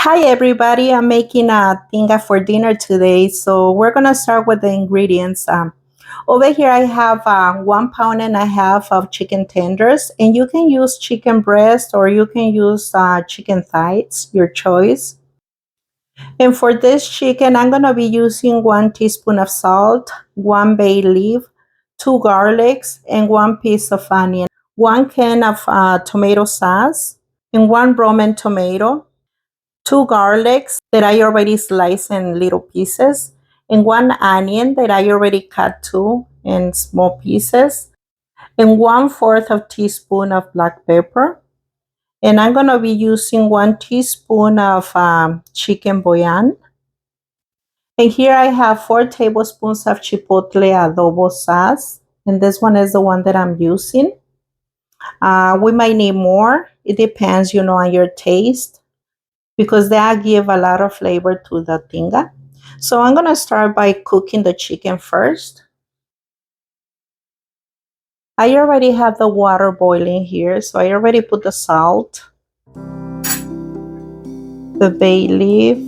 Hi everybody, I'm making a tinga for dinner today. So we're gonna start with the ingredients. Over here I have 1.5 pounds of chicken tenders, and you can use chicken breast or you can use chicken thighs, your choice. And for this chicken, I'm gonna be using 1 teaspoon of salt, 1 bay leaf, 2 garlics, and 1 piece of onion, 1 can of tomato sauce, and 1 Roman tomato, 2 garlics that I already sliced in little pieces, and 1 onion that I already cut too in small pieces, and 1/4 of teaspoon of black pepper. And I'm gonna be using 1 teaspoon of chicken bouillon. And here I have 4 tablespoons of chipotle adobo sauce. And this one is the one that I'm using. We might need more. It depends, on your taste, because that give a lot of flavor to the tinga. So I'm gonna start by cooking the chicken first. I already have the water boiling here, so I already put the salt, the bay leaf,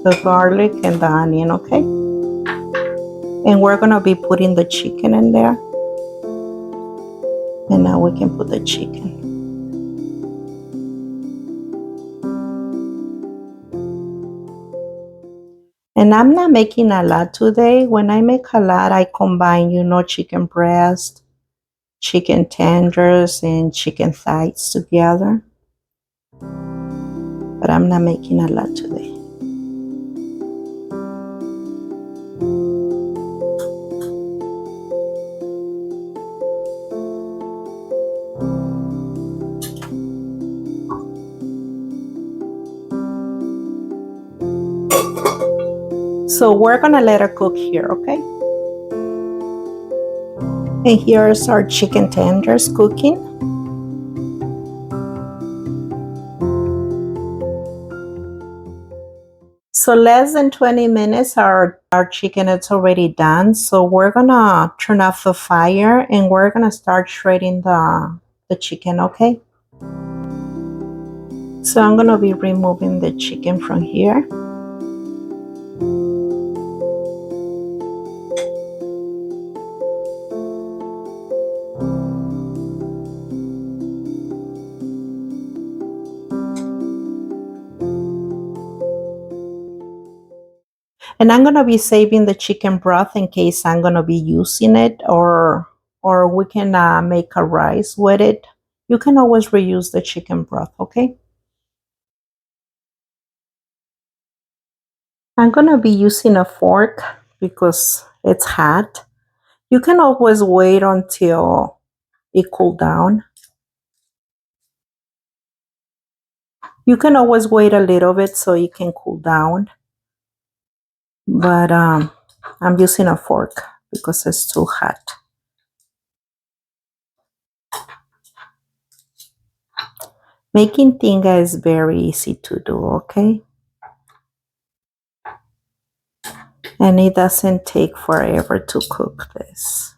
the garlic, and the onion, okay? And we're gonna be putting the chicken in there. And now we can put the chicken. And I'm not making a lot today. When I make a lot, I combine, chicken breast, chicken tenders, and chicken thighs together. But I'm not making a lot today. So we're gonna let her cook here, okay? And here's our chicken tenders cooking. So less than 20 minutes, our chicken is already done. So we're gonna turn off the fire and we're gonna start shredding the chicken, okay? So I'm gonna be removing the chicken from here. And I'm gonna be saving the chicken broth in case I'm gonna be using it, or we can make a rice with it. You can always reuse the chicken broth, okay? I'm gonna be using a fork because it's hot. You can always wait until it cool down. You can always wait a little bit so it can cool down. But I'm using a fork because it's too hot. Making tinga is very easy to do, okay? And it doesn't take forever to cook this.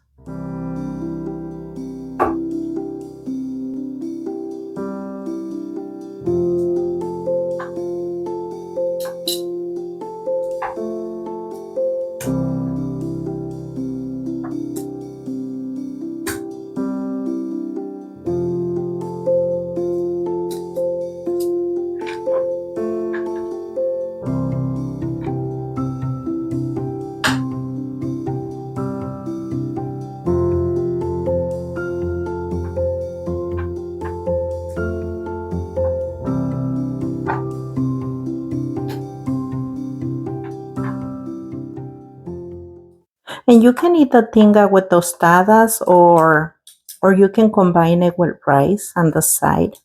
And you can eat the tinga with tostadas, or you can combine it with rice on the side.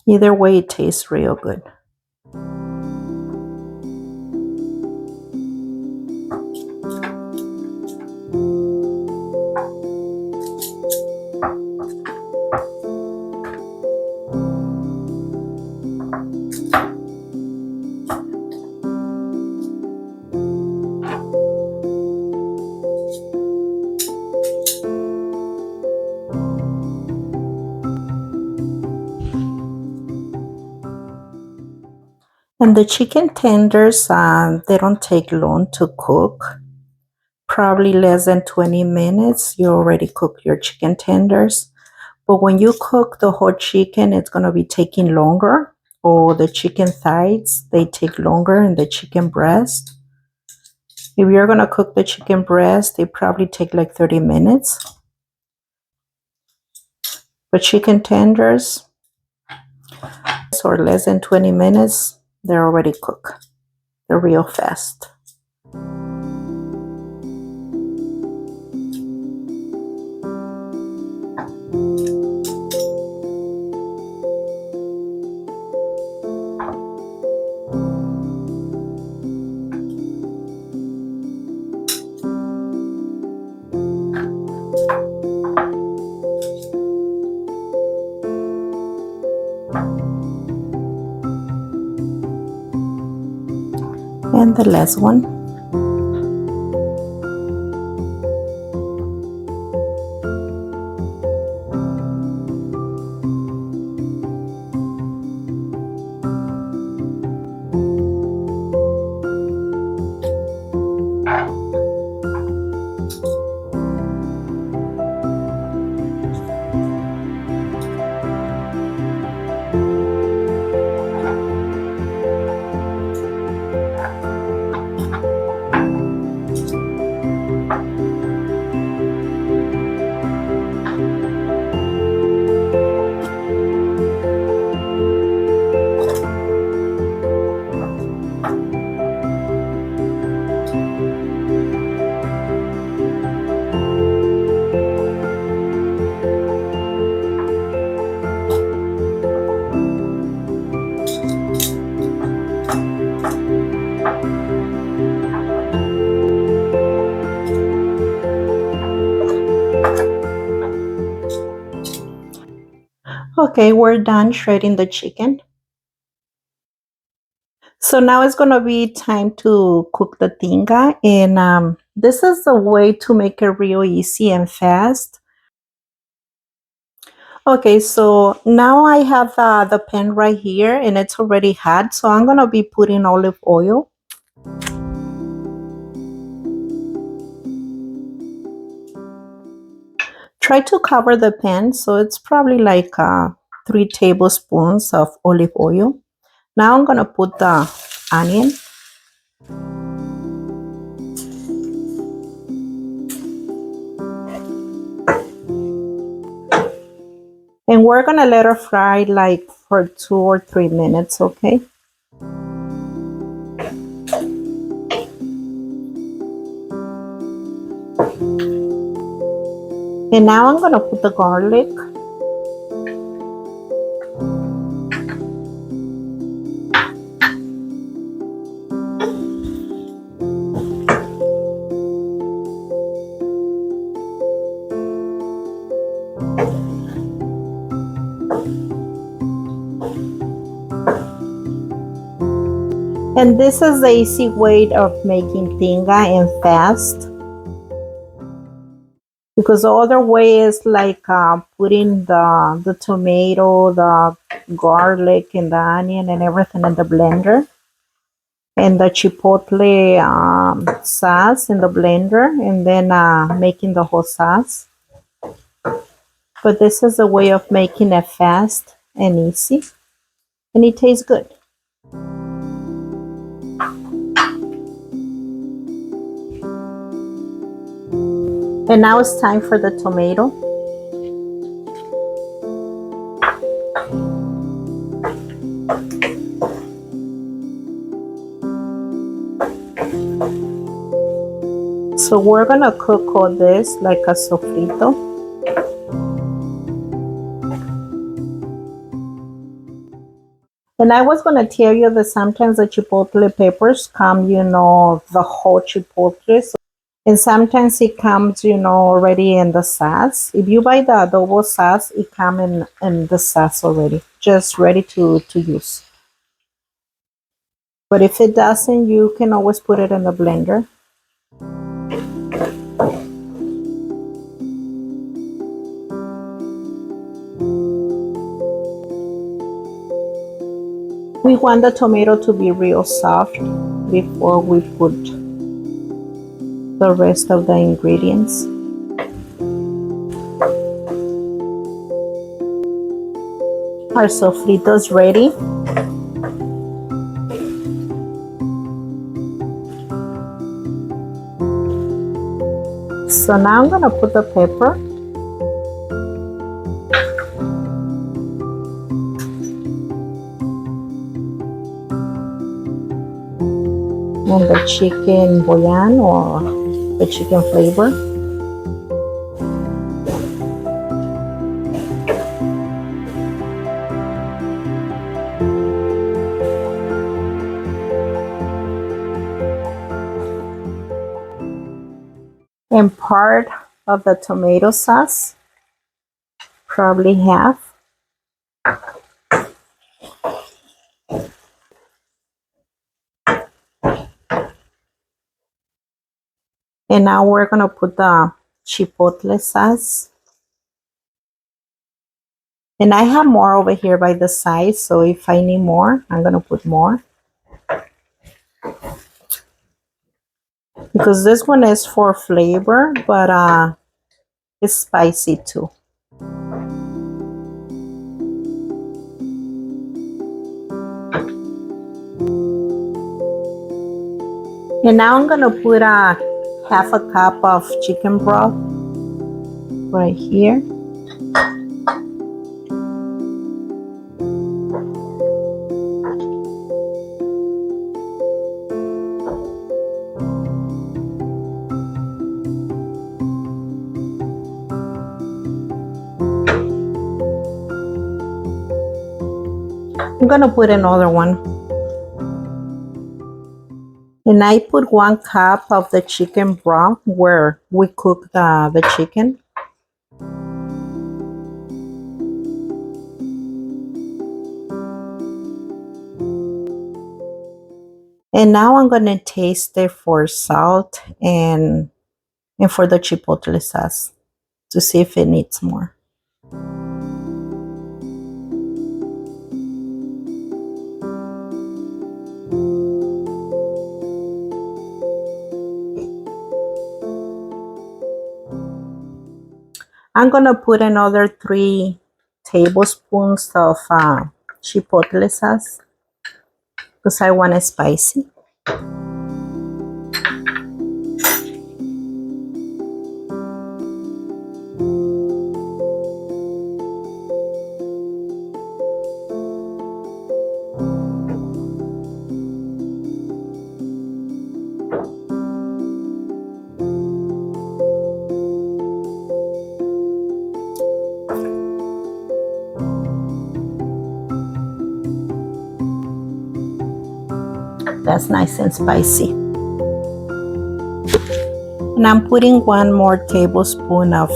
Either way, it tastes real good. And the chicken tenders, they don't take long to cook. Probably less than 20 minutes, you already cook your chicken tenders. But when you cook the whole chicken, it's going to be taking longer. Or the chicken thighs, they take longer, and the chicken breast. If you're going to cook the chicken breast, they probably take like 30 minutes. But chicken tenders, or less than 20 minutes, they're already cooked. They're real fast. And the last one. Okay, we're done shredding the chicken. So now it's going to be time to cook the tinga. And this is a way to make it real easy and fast. Okay, so now I have the pan right here and it's already hot. So I'm going to be putting olive oil. Try to cover the pan. So it's probably like 3 tablespoons of olive oil. Now I'm going to put the onion. And we're going to let her fry like for 2 or 3 minutes, okay? And now I'm going to put the garlic. And this is the easy way of making tinga and fast. Because the other way is like putting the tomato, the garlic, and the onion and everything in the blender. And the chipotle sauce in the blender. And then making the whole sauce. But this is a way of making it fast and easy. And it tastes good. And now it's time for the tomato. So we're gonna cook all this like a sofrito. And I was gonna tell you that sometimes the chipotle peppers come, the whole chipotle. And sometimes it comes, already in the sauce. If you buy the adobo sauce, it comes in the sauce already, just ready to use. But if it doesn't, you can always put it in the blender. We We want the tomato to be real soft before we put the rest of the ingredients. Our sofrito's ready. So now I'm gonna put the pepper. And the chicken bouillon or the chicken flavor. And part of the tomato sauce, probably half. And now we're gonna put the chipotle sauce. And I have more over here by the side, so if I need more, I'm gonna put more. Because this one is for flavor, but it's spicy too. And now I'm gonna put half a cup of chicken broth right here. I'm gonna put another one. And I put 1 cup of the chicken broth where we cook the chicken. And now I'm gonna taste it for salt and for the chipotle sauce to see if it needs more. I'm gonna put another 3 tablespoons of chipotle sauce because I want it spicy. That's nice and spicy. And I'm putting 1 more tablespoon of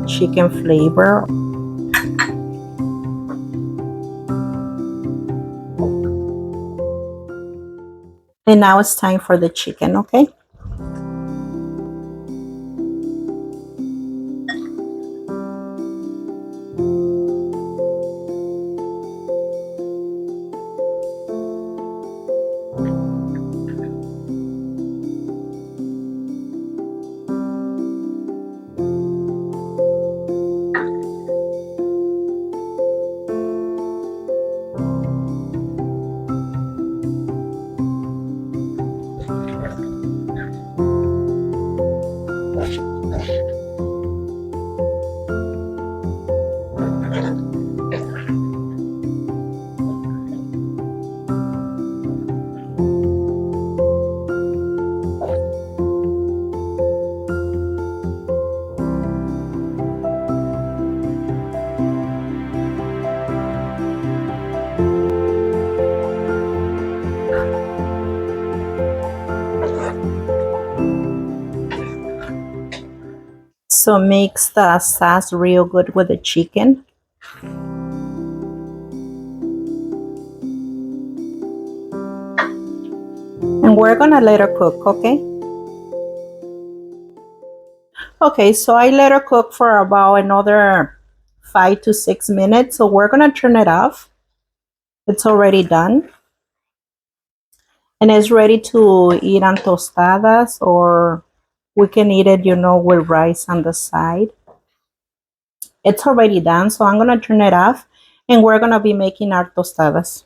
chicken flavor. And now it's time for the chicken, okay? So mix the sauce real good with the chicken. And we're gonna let her cook, okay? Okay, so I let her cook for about another 5 to 6 minutes. So we're gonna turn it off. It's already done. And it's ready to eat on tostadas, or we can eat it, with rice on the side. It's already done, so I'm gonna turn it off and we're gonna be making our tostadas.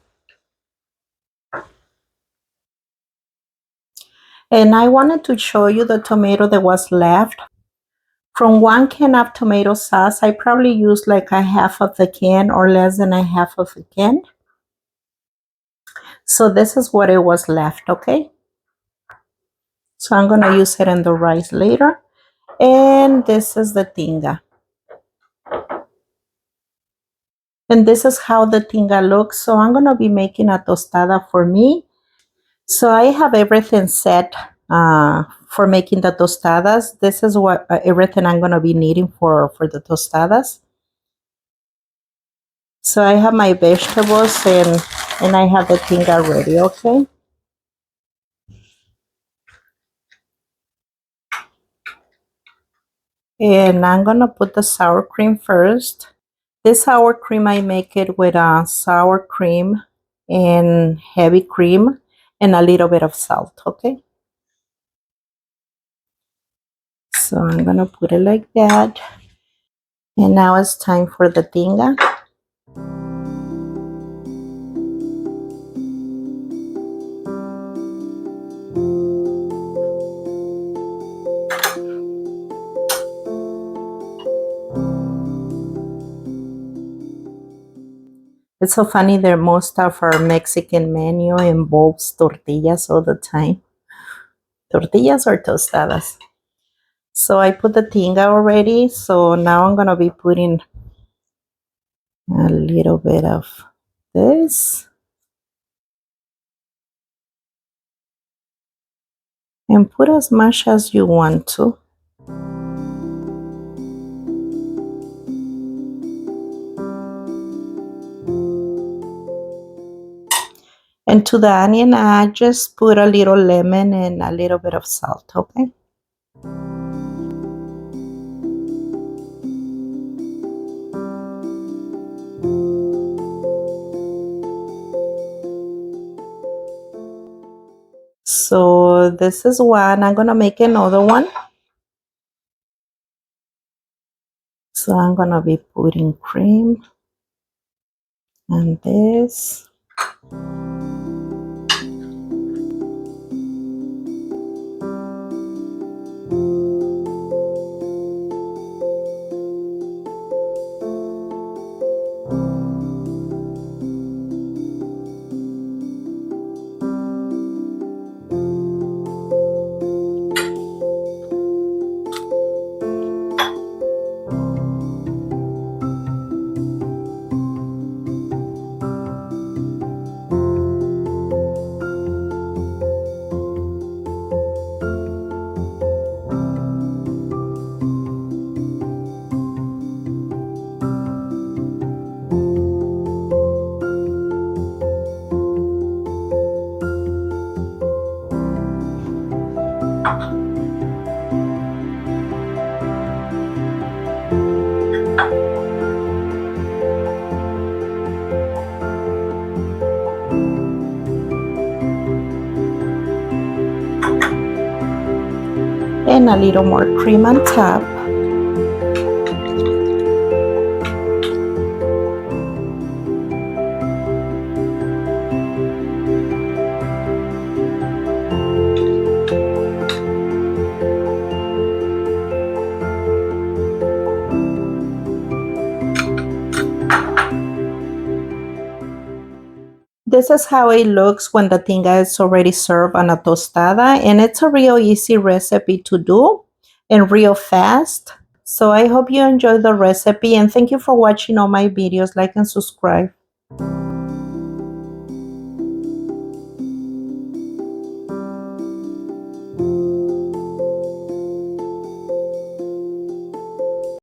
And I wanted to show you the tomato that was left. From 1 can of tomato sauce, I probably used like a half of the can or less than a half of a can. So this is what it was left, okay? So I'm gonna use it in the rice later. And this is the tinga. And this is how the tinga looks. So I'm gonna be making a tostada for me. So I have everything set for making the tostadas. This is what everything I'm gonna be needing for the tostadas. So I have my vegetables and I have the tinga ready, okay? And I'm gonna put the sour cream first. This sour cream, I make it with sour cream and heavy cream and a little bit of salt, okay? So I'm gonna put it like that. And now it's time for the tinga. It's so funny that most of our Mexican menu involves tortillas all the time. Tortillas or tostadas. So I put the tinga already. So now I'm gonna be putting a little bit of this. And put as much as you want to. And to the onion, I just put a little lemon and a little bit of salt, okay? So this is one. I'm gonna make another one. So I'm gonna be putting cream and this. And a little more cream on top. This is how it looks when the tinga is already served on a tostada, and it's a real easy recipe to do and real fast. So I hope you enjoyed the recipe, and thank you for watching all my videos. Like and subscribe.